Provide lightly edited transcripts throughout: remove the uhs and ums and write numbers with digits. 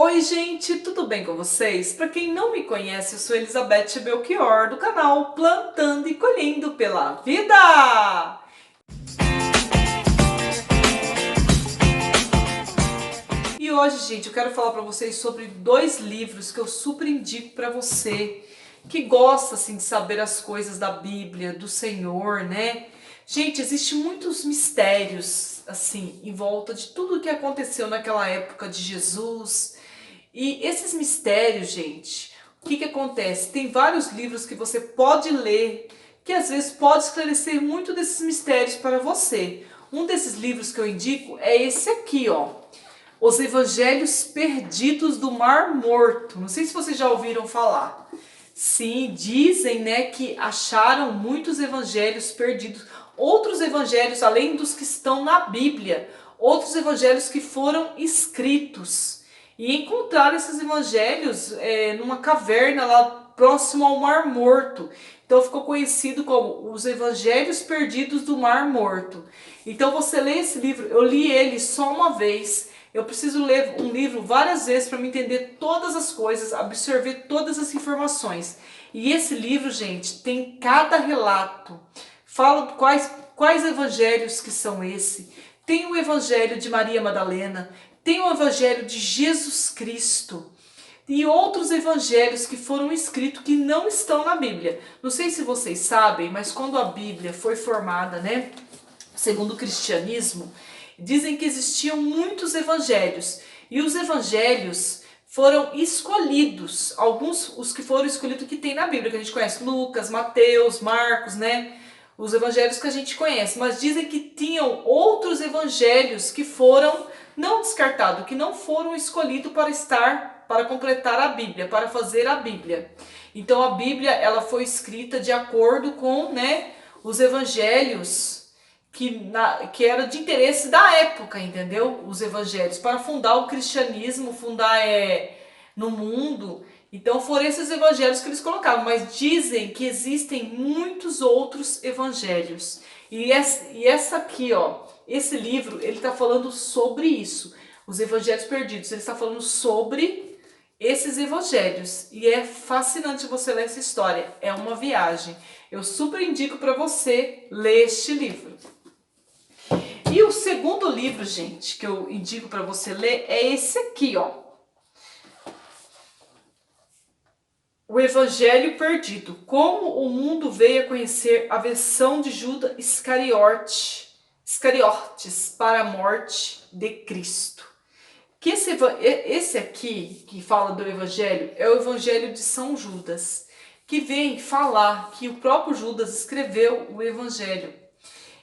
Oi gente, tudo bem com vocês? Para quem não me conhece, eu sou Elizabeth Belchior, do canal Plantando e Colhendo pela Vida! E hoje, gente, eu quero falar para vocês sobre dois livros que eu super indico para você que gosta assim de saber as coisas da Bíblia, do Senhor, né? Gente, existem muitos mistérios assim em volta de tudo que aconteceu naquela época de Jesus. E esses mistérios, gente, o que acontece? Tem vários livros que você pode ler que às vezes pode esclarecer muito desses mistérios para você. Um desses livros que eu indico é esse aqui, ó. Os Evangelhos Perdidos do Mar Morto. Não sei se vocês já ouviram falar. Sim, dizem, né, que acharam muitos evangelhos perdidos, outros evangelhos além dos que estão na Bíblia, outros evangelhos que foram escritos. E encontraram esses evangelhos numa caverna lá próximo ao Mar Morto. Então ficou conhecido como os Evangelhos Perdidos do Mar Morto. Então você lê esse livro, eu li ele só uma vez. Eu preciso ler um livro várias vezes para me entender todas as coisas, absorver todas as informações. E esse livro, gente, tem cada relato. Fala quais evangelhos que são esse. Tem o evangelho de Maria Madalena, tem o evangelho de Jesus Cristo e outros evangelhos que foram escritos que não estão na Bíblia. Não sei se vocês sabem, mas quando a Bíblia foi formada, né, segundo o cristianismo, dizem que existiam muitos evangelhos. E os evangelhos foram escolhidos, alguns os que foram escolhidos que tem na Bíblia, que a gente conhece, Lucas, Mateus, Marcos, né? Os evangelhos que a gente conhece, mas dizem que tinham outros evangelhos que foram não descartados, que não foram escolhidos para completar a Bíblia, para fazer a Bíblia. Então a Bíblia ela foi escrita de acordo com, né, os evangelhos que era de interesse da época, entendeu? Os evangelhos, para fundar o cristianismo, fundar no mundo. Então foram esses evangelhos que eles colocavam, mas dizem que existem muitos outros evangelhos. E essa aqui, ó, esse livro, ele está falando sobre isso, os evangelhos perdidos. Ele está falando sobre esses evangelhos. E é fascinante você ler essa história. É uma viagem. Eu super indico para você ler este livro. E o segundo livro, gente, que eu indico para você ler é esse aqui, ó. O Evangelho Perdido. Como o mundo veio a conhecer a versão de Judas Iscariotes para a morte de Cristo. Que esse aqui, que fala do Evangelho, é o Evangelho de São Judas, que vem falar que o próprio Judas escreveu o Evangelho.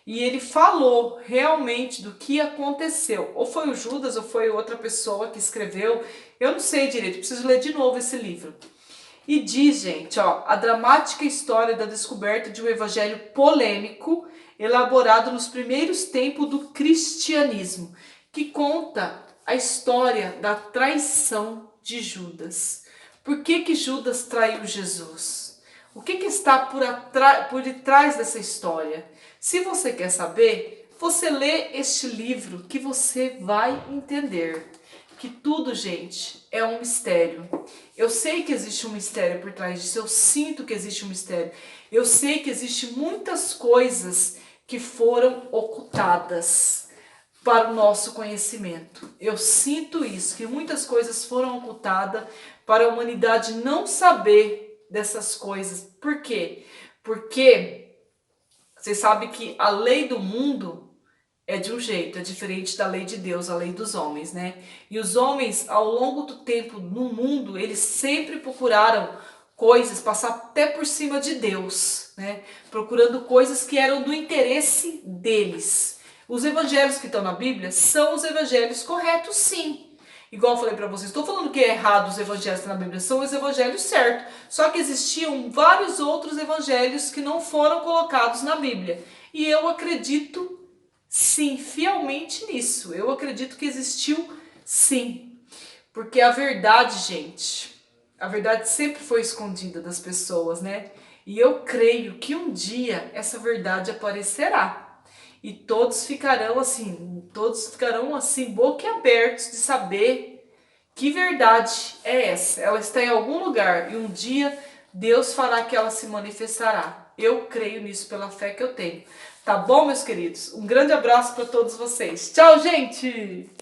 E ele falou realmente do que aconteceu. Ou foi o Judas ou foi outra pessoa que escreveu. Eu não sei direito, preciso ler de novo esse livro. E diz, gente, ó, a dramática história da descoberta de um evangelho polêmico elaborado nos primeiros tempos do cristianismo, que conta a história da traição de Judas. Por que Judas traiu Jesus? O que está por detrás dessa história? Se você quer saber, você lê este livro que você vai entender. Que tudo, gente, é um mistério. Eu sei que existe um mistério por trás disso, eu sinto que existe um mistério. Eu sei que existe muitas coisas que foram ocultadas para o nosso conhecimento. Eu sinto isso, que muitas coisas foram ocultadas para a humanidade não saber dessas coisas. Por quê? Porque você sabe que a lei do mundo é de um jeito, é diferente da lei de Deus, a lei dos homens, né? E os homens, ao longo do tempo no mundo, eles sempre procuraram coisas, passar até por cima de Deus, né? Procurando coisas que eram do interesse deles. Os evangelhos que estão na Bíblia são os evangelhos corretos, sim. Igual eu falei para vocês, estou falando que é errado os evangelhos que estão na Bíblia, são os evangelhos certos. Só que existiam vários outros evangelhos que não foram colocados na Bíblia. E eu acredito sim, fielmente nisso. Eu acredito que existiu sim. Porque a verdade, gente, a verdade sempre foi escondida das pessoas, né? E eu creio que um dia essa verdade aparecerá. E todos ficarão assim boquiabertos de saber Que verdade é essa? Ela está em algum lugar e um dia Deus fará que ela se manifestará. Eu creio nisso pela fé que eu tenho. Tá bom, meus queridos? Um grande abraço para todos vocês. Tchau, gente!